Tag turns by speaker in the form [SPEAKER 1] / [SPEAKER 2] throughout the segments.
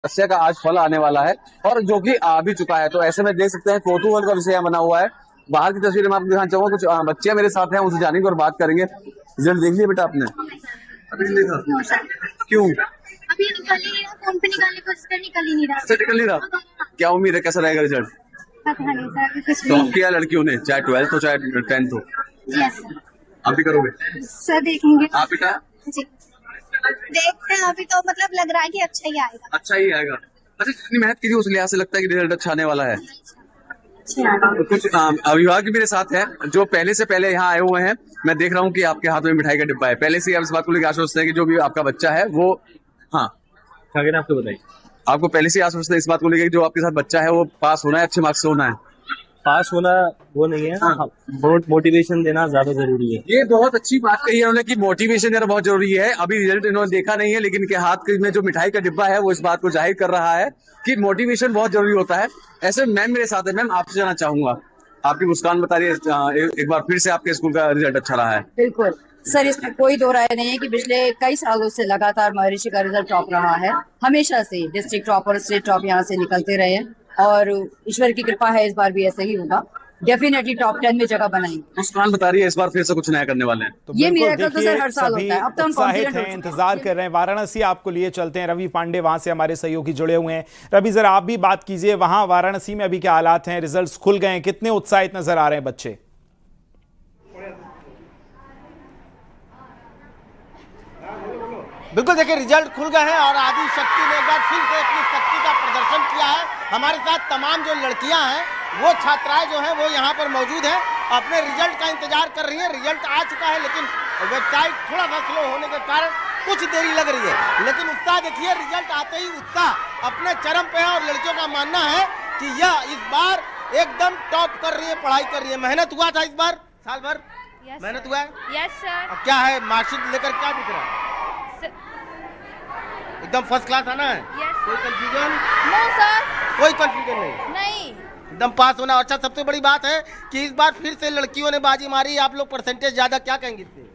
[SPEAKER 1] तपस्या का आज फल आने वाला है और जो कि आ भी चुका है। तो ऐसे में देख सकते हैं कौतूहल का विषय बना हुआ है। बाहर की तस्वीरें मैं आपको दिखाना चाहूंगा, कुछ बच्चे मेरे साथ हैं, उनसे जानेंगे और बात करेंगे। रिजल्ट देख लिया बेटा आपने? अभी नहीं देखा। क्यों?
[SPEAKER 2] अभी निकल ही नहीं रहा, फॉर्म पे निकालने को निकल ही नहीं रहा।
[SPEAKER 1] निकल नहीं रहा? क्या उम्मीद है, कैसा रहेगा रिजल्ट?
[SPEAKER 2] पता नहीं सर, कुछ
[SPEAKER 1] टॉप किया लड़कियों ने, चाहे 12th हो चाहे 10th हो।
[SPEAKER 2] यस
[SPEAKER 1] आप भी करोगे?
[SPEAKER 2] सर देखेंगे।
[SPEAKER 1] आप बेटा?
[SPEAKER 2] जी देखते हैं, अभी तो मतलब लग रहा है कि अच्छा ही आएगा।
[SPEAKER 1] अच्छा ही आएगा। अच्छा, जितनी मेहनत की थी उस लिहाज से लगता है कि रिजल्ट अच्छा आने वाला है। तो कुछ अभिभावक भी मेरे साथ हैं जो पहले से पहले यहाँ आए हुए हैं। मैं देख रहा हूँ कि आपके हाथ में मिठाई का डिब्बा है। पहले से ही आप इस बात को लेकर आश्वस्त है कि जो भी आपका बच्चा है वो, हाँ क्या कहना आपको बताइए, आपको पहले से आश्वस्त है इस बात को लेकर जो आपके साथ बच्चा है वो पास होना है, अच्छे मार्क्स से होना है?
[SPEAKER 3] पास होना वो नहीं है, हाँ। मोटिवेशन देना ज्यादा जरूरी है।
[SPEAKER 1] ये बहुत अच्छी बात कही है उन्होंने कि मोटिवेशन देना बहुत जरूरी है। अभी रिजल्ट इन्होंने देखा नहीं है, लेकिन इनके हाथ में जो मिठाई का डिब्बा है वो इस बात को जाहिर कर रहा है कि मोटिवेशन बहुत जरूरी होता है। ऐसे मैम मेरे साथ है। मैम, आपसे जाना चाहूंगा, आपकी मुस्कान बता रही है एक बार फिर से आपके स्कूल का रिजल्ट अच्छा रहा है।
[SPEAKER 4] बिल्कुल सर, इसमें कोई दो राय नहीं है कि पिछले कई सालों से लगातार महर्षि का रिजल्ट टॉप रहा है। हमेशा से डिस्ट्रिक्ट टॉप और स्टेट टॉप यहाँ से निकलते रहे हैं और ईश्वर की कृपा है इस बार भी ऐसा ही होगा। डेफिनेटली टॉप 10 में जगह बनाएंगे।
[SPEAKER 1] मुस्कान बता रही है इस बार फिर से कुछ नया करने वाले हैं।
[SPEAKER 3] तो
[SPEAKER 4] ये मिरेकल तो सर हर साल होता है। अब तो हम
[SPEAKER 3] उत्साहित हैं, इंतजार कर रहे हैं। वाराणसी आपको लिए चलते हैं। रवि पांडे वहां से हमारे सहयोगी जुड़े हुए हैं। रवि, जरा आप भी बात कीजिए, वहां वाराणसी में अभी क्या हालात हैं? रिजल्ट्स खुल गए हैं, कितने उत्साहित नजर आ रहे हैं बच्चे?
[SPEAKER 5] बिल्कुल, देखिए रिजल्ट खुल गए हैं और आदि शक्ति ने एक बार फिर से अपनी शक्ति का प्रदर्शन किया है। हमारे साथ तमाम जो लड़कियां हैं, वो छात्राएं जो हैं वो यहाँ पर मौजूद हैं, अपने रिजल्ट का इंतजार कर रही हैं। रिजल्ट आ चुका है लेकिन वेबसाइट थोड़ा सा स्लो होने के कारण कुछ देरी लग रही है, लेकिन उत्साह देखिए, रिजल्ट आते ही उत्साह अपने चरम पे है और लड़कियों का मानना है कि यह इस बार एकदम टॉप कर रही है, पढ़ाई कर रही है। मेहनत हुआ था इस बार, साल भर मेहनत हुआ है।
[SPEAKER 2] Yes sir.
[SPEAKER 5] अब क्या है, मार्कशीट लेकर क्या दिख रहा है? एकदम फर्स्ट क्लास आना है। कोई कंफ्यूजन?
[SPEAKER 2] No sir.
[SPEAKER 5] कोई कंफ्यूजन नहीं, एकदम पास होना। अच्छा, सबसे बड़ी बात है कि इस बार फिर से लड़कियों ने बाजी मारी। आप लोग परसेंटेज ज्यादा, क्या कहेंगे इससे?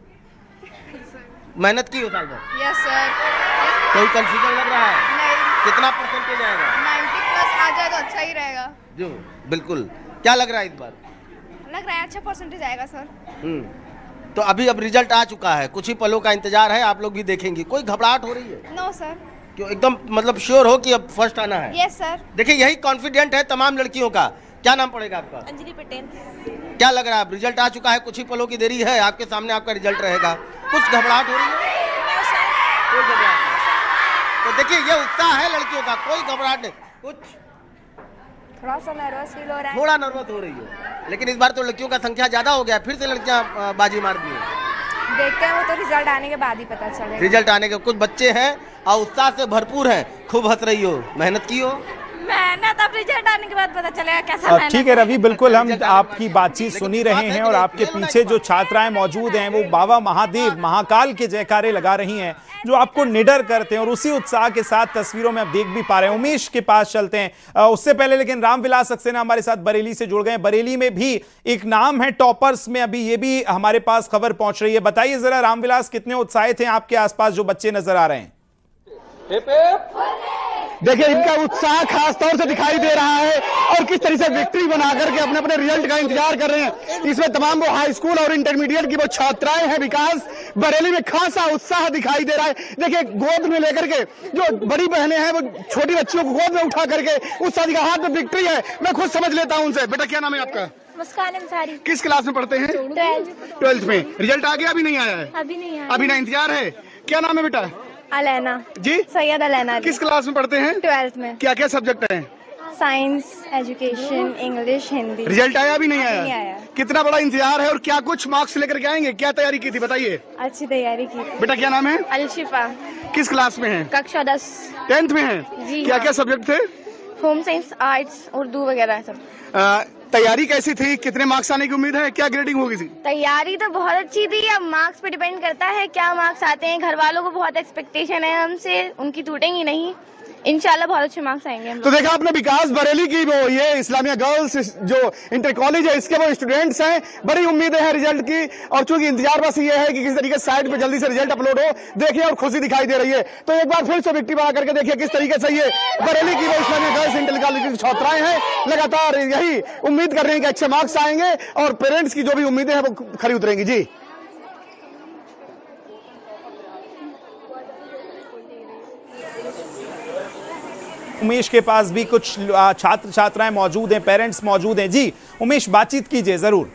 [SPEAKER 5] मेहनत की हो साल भर?
[SPEAKER 2] Yes sir.
[SPEAKER 5] कोई कंफ्यूजन लग रहा है?
[SPEAKER 2] नहीं।
[SPEAKER 5] कितना परसेंटेज आएगा?
[SPEAKER 2] 90+ आ जाए तो अच्छा ही रहेगा।
[SPEAKER 5] जो बिल्कुल, क्या लग रहा है इस बार?
[SPEAKER 2] लग रहा है अच्छा परसेंटेज आएगा सर।
[SPEAKER 5] तो अभी अब रिजल्ट आ चुका है, कुछ ही पलों का इंतजार है, आप लोग भी देखेंगे। कोई घबराहट हो रही है?
[SPEAKER 2] No sir.
[SPEAKER 5] क्यों, एकदम मतलब श्योर हो कि अब फर्स्ट आना है?
[SPEAKER 2] Yes sir.
[SPEAKER 5] देखिए, यही कॉन्फिडेंट है तमाम लड़कियों का। क्या नाम पड़ेगा आपका?
[SPEAKER 2] अंजलि पटेल।
[SPEAKER 5] क्या लग रहा है, रिजल्ट आ चुका है, कुछ ही पलों की देरी है, आपके सामने आपका रिजल्ट रहेगा, कुछ घबराहट हो रही है? कोई घबराहट नहीं। तो देखिए, ये उत्साह है लड़कियों का, कोई घबराहट नहीं। कुछ
[SPEAKER 2] थोड़ा सा नर्वस फील हो रहा है।
[SPEAKER 5] थोड़ा नर्वस हो रही है, लेकिन इस बार तो लड़कियों का संख्या ज्यादा हो गया, फिर से लड़कियां बाजी मार दी है।
[SPEAKER 2] देखते हैं, वो तो रिजल्ट आने के बाद ही पता चलेगा।
[SPEAKER 5] रिजल्ट आने के कुछ बच्चे हैं और उत्साह से भरपूर हैं, खूब हंस रही हो, मेहनत की हो।
[SPEAKER 2] मेहनत अब रिजल्ट आने के बाद पता चलेगा कैसा।
[SPEAKER 3] ठीक है रवि, बिल्कुल हम आपकी बातचीत सुनी रहे हैं और आपके पीछे जो छात्राएं मौजूद हैं वो बाबा महादेव महाकाल के जयकारे लगा रही हैं, जो आपको निडर करते हैं और उसी उत्साह के साथ तस्वीरों में आप देख भी पा रहे हैं। उमेश के पास चलते हैं। उससे पहले लेकिन रामविलास सक्सेना हमारे साथ बरेली से जुड़ गए। बरेली में भी एक नाम है टॉपर्स में, अभी ये भी हमारे पास खबर पहुंच रही है। बताइए जरा रामविलास, कितने उत्साहित हैं आपके आसपास जो बच्चे नजर आ रहे हैं?
[SPEAKER 6] देखिए, इनका उत्साह खास तौर से दिखाई दे रहा है और किस तरह से विक्ट्री बना करके अपने अपने रिजल्ट का इंतजार कर रहे हैं। इसमें तमाम वो हाई स्कूल और इंटरमीडिएट की वो छात्राएं हैं। विकास, बरेली में खासा उत्साह दिखाई दे रहा है। देखिए, गोद में लेकर के जो बड़ी बहनें हैं वो छोटी बच्चियों को गोद में उठा करके उत्साह का हाथ में विक्ट्री है। मैं खुद समझ लेता हूँ उनसे। बेटा, क्या नाम है आपका?
[SPEAKER 2] मुस्कान अंसारी।
[SPEAKER 6] किस क्लास में पढ़ते हैं? 12th में। रिजल्ट आ गया, अभी नहीं आया है?
[SPEAKER 2] अभी नहीं आया।
[SPEAKER 6] अभी ना इंतजार है। क्या नाम है बेटा?
[SPEAKER 2] अलैना
[SPEAKER 6] जी।
[SPEAKER 2] सैयद अलैना।
[SPEAKER 6] किस क्लास में पढ़ते हैं?
[SPEAKER 2] 12th में।
[SPEAKER 6] क्या क्या सब्जेक्ट हैं?
[SPEAKER 2] Science, education, English, Hindi.
[SPEAKER 6] Result आया, अभी नहीं आया?
[SPEAKER 2] नहीं आया।
[SPEAKER 6] कितना बड़ा इंतजार है और क्या कुछ मार्क्स लेकर के आएंगे? क्या तैयारी की थी, बताइए।
[SPEAKER 2] अच्छी तैयारी की।
[SPEAKER 6] बेटा, क्या नाम है?
[SPEAKER 2] अलशिफा।
[SPEAKER 6] किस क्लास में है?
[SPEAKER 2] कक्षा 10।
[SPEAKER 6] 10th में है
[SPEAKER 2] जी।
[SPEAKER 6] क्या क्या सब्जेक्ट थे?
[SPEAKER 2] होम साइंस, आर्ट्स, उर्दू वगैरह सब।
[SPEAKER 6] तैयारी कैसी थी? कितने मार्क्स आने की उम्मीद है? क्या ग्रेडिंग होगी थी?
[SPEAKER 2] तैयारी तो बहुत अच्छी थी। अब मार्क्स पे डिपेंड करता है क्या मार्क्स आते हैं। घर वालों को बहुत एक्सपेक्टेशन है हमसे, उनकी टूटेंगी नहीं। इंशाल्लाह बहुत अच्छे मार्क्स आएंगे हम
[SPEAKER 6] तो देखा आपने विकास बरेली की वो ये इस्लामिया गर्ल्स जो इंटर कॉलेज है इसके वो स्टूडेंट्स हैं, बड़ी उम्मीदें हैं रिजल्ट की, और चूंकि इंतजार बस ये है कि किस तरीके से साइट पे जल्दी से रिजल्ट अपलोड हो, देखिए और खुशी दिखाई दे रही है। तो एक बार फिर से विक्ट्री बना करके देखिए किस तरीके से ये बरेली की वो इस्लामिया गर्ल्स इंटर कॉलेज की छात्राएं हैं, लगातार यही उम्मीद कर रहे हैं कि अच्छे मार्क्स आएंगे और पेरेंट्स की जो भी उम्मीदें हैं वो खरी उतरेंगी। जी
[SPEAKER 3] उमेश के पास भी कुछ छात्र छात्राएं मौजूद हैं, पेरेंट्स मौजूद हैं। जी उमेश, बातचीत कीजिए जरूर।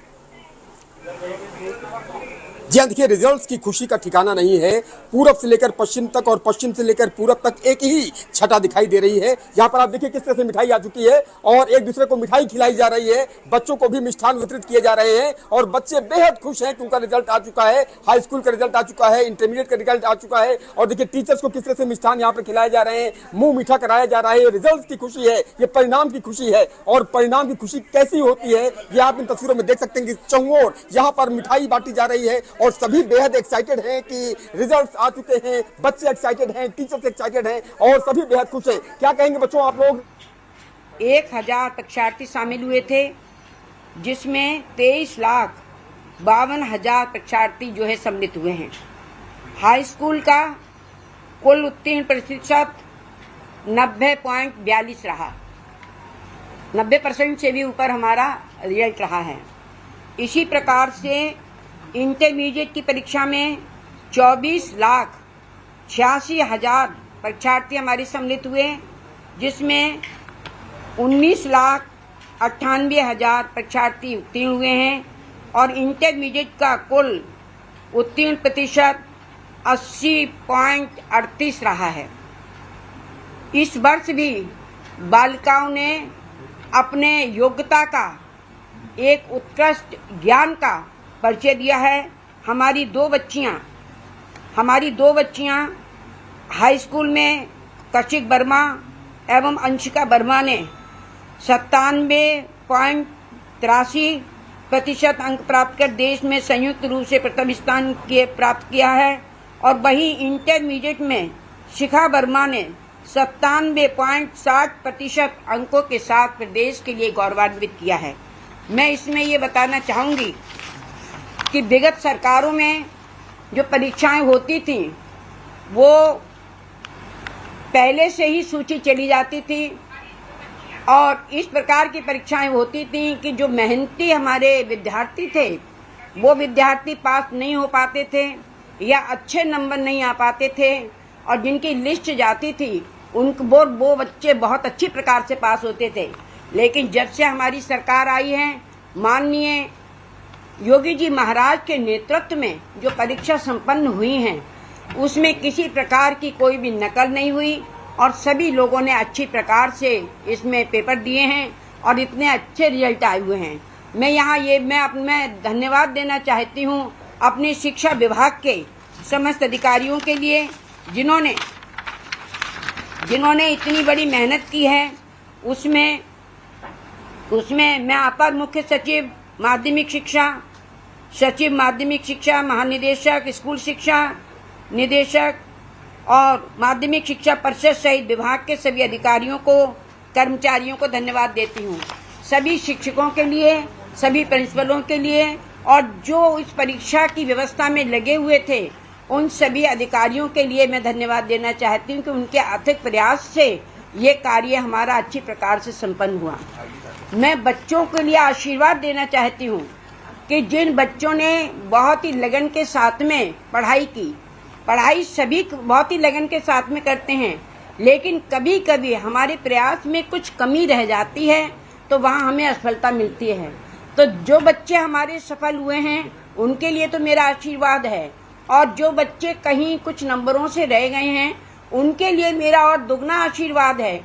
[SPEAKER 7] जी हाँ, देखिए रिजल्ट्स की खुशी का ठिकाना नहीं है। पूरब से लेकर पश्चिम तक और पश्चिम से लेकर पूरब तक एक ही छटा दिखाई दे रही है। यहाँ पर आप देखिए किस तरह से मिठाई आ चुकी है और एक दूसरे को मिठाई खिलाई जा रही है, बच्चों को भी मिष्ठान वितरित किए जा रहे हैं और बच्चे बेहद खुश हैं कि उनका रिजल्ट आ चुका है, हाई स्कूल का रिजल्ट आ चुका है, इंटरमीडिएट का रिजल्ट आ चुका है। और देखिए टीचर्स को किस तरह से मिष्ठान यहाँ पर खिलाए जा रहे हैं, मुंह मीठा कराया जा रहा है। रिजल्ट की खुशी है, ये परिणाम की खुशी है। और परिणाम की खुशी कैसी होती है ये आप इन तस्वीरों में देख सकते हैं कि चौंगोर यहाँ पर मिठाई बांटी जा रही है और सभी बेहद एक्साइटेड हैं कि रिजल्ट्स आ चुके हैं, बच्चे एक्साइटेड हैं, टीचर्स एक्साइटेड हैं और सभी बेहद खुश हैं। क्या कहेंगे बच्चों आप लोग?
[SPEAKER 8] 1000 परीक्षार्थी शामिल हुए थे, जिसमें 23,52,000 परीक्षार्थी जो है सम्मिलित हुए हैं। हाई स्कूल का कुल उत्तीर्ण प्रतिशत 90.42 रहा, 90% से भी ऊपर हमारा रिजल्ट रहा है। इसी प्रकार से इंटरमीडिएट की परीक्षा में 24,86,000 परीक्षार्थी हमारे सम्मिलित हुए, जिसमें 19,98,000 परीक्षार्थी उत्तीर्ण हुए हैं और इंटरमीडिएट का कुल उत्तीर्ण प्रतिशत 80.38 रहा है। इस वर्ष भी बालिकाओं ने अपने योग्यता का एक उत्कृष्ट ज्ञान का परिचय दिया है। हमारी दो बच्चियां हाई स्कूल में कशिक वर्मा एवं अंशिका वर्मा ने 97.83% अंक प्राप्त कर देश में संयुक्त रूप से प्रथम स्थान प्राप्त किया है। और वहीं इंटरमीडिएट में शिखा वर्मा ने 97.60% अंकों के साथ प्रदेश के लिए गौरवान्वित किया है। मैं इसमें ये बताना चाहूँगी कि विगत सरकारों में जो परीक्षाएं होती थी वो पहले से ही सूची चली जाती थी और इस प्रकार की परीक्षाएं होती थी कि जो मेहनती हमारे विद्यार्थी थे वो विद्यार्थी पास नहीं हो पाते थे या अच्छे नंबर नहीं आ पाते थे, और जिनकी लिस्ट जाती थी उनको वो बच्चे बहुत अच्छी प्रकार से पास होते थे। लेकिन जब से हमारी सरकार आई है, माननीय योगी जी महाराज के नेतृत्व में जो परीक्षा संपन्न हुई हैं उसमें किसी प्रकार की कोई भी नकल नहीं हुई और सभी लोगों ने अच्छी प्रकार से इसमें पेपर दिए हैं और इतने अच्छे रिजल्ट आए हुए हैं। मैं धन्यवाद देना चाहती हूँ अपने शिक्षा विभाग के समस्त अधिकारियों के लिए जिन्होंने इतनी बड़ी मेहनत की है। उसमें मैं अपर मुख्य सचिव माध्यमिक शिक्षा, महानिदेशक स्कूल शिक्षा निदेशक और माध्यमिक शिक्षा परिषद सहित विभाग के सभी अधिकारियों को, कर्मचारियों को धन्यवाद देती हूँ। सभी शिक्षकों के लिए, सभी प्रिंसिपलों के लिए और जो इस परीक्षा की व्यवस्था में लगे हुए थे उन सभी अधिकारियों के लिए मैं धन्यवाद देना चाहती हूँ कि उनके अथक प्रयास से ये कार्य हमारा अच्छी प्रकार से संपन्न हुआ। मैं बच्चों के लिए आशीर्वाद देना चाहती हूँ कि जिन बच्चों ने बहुत ही लगन के साथ में पढ़ाई की, पढ़ाई सभी बहुत ही लगन के साथ में करते हैं, लेकिन कभी कभी हमारे प्रयास में कुछ कमी रह जाती है तो वहाँ हमें असफलता मिलती है। तो जो बच्चे हमारे सफल हुए हैं उनके लिए तो मेरा आशीर्वाद है, और जो बच्चे कहीं कुछ नंबरों से रह गए हैं उनके लिए मेरा और दुगना आशीर्वाद है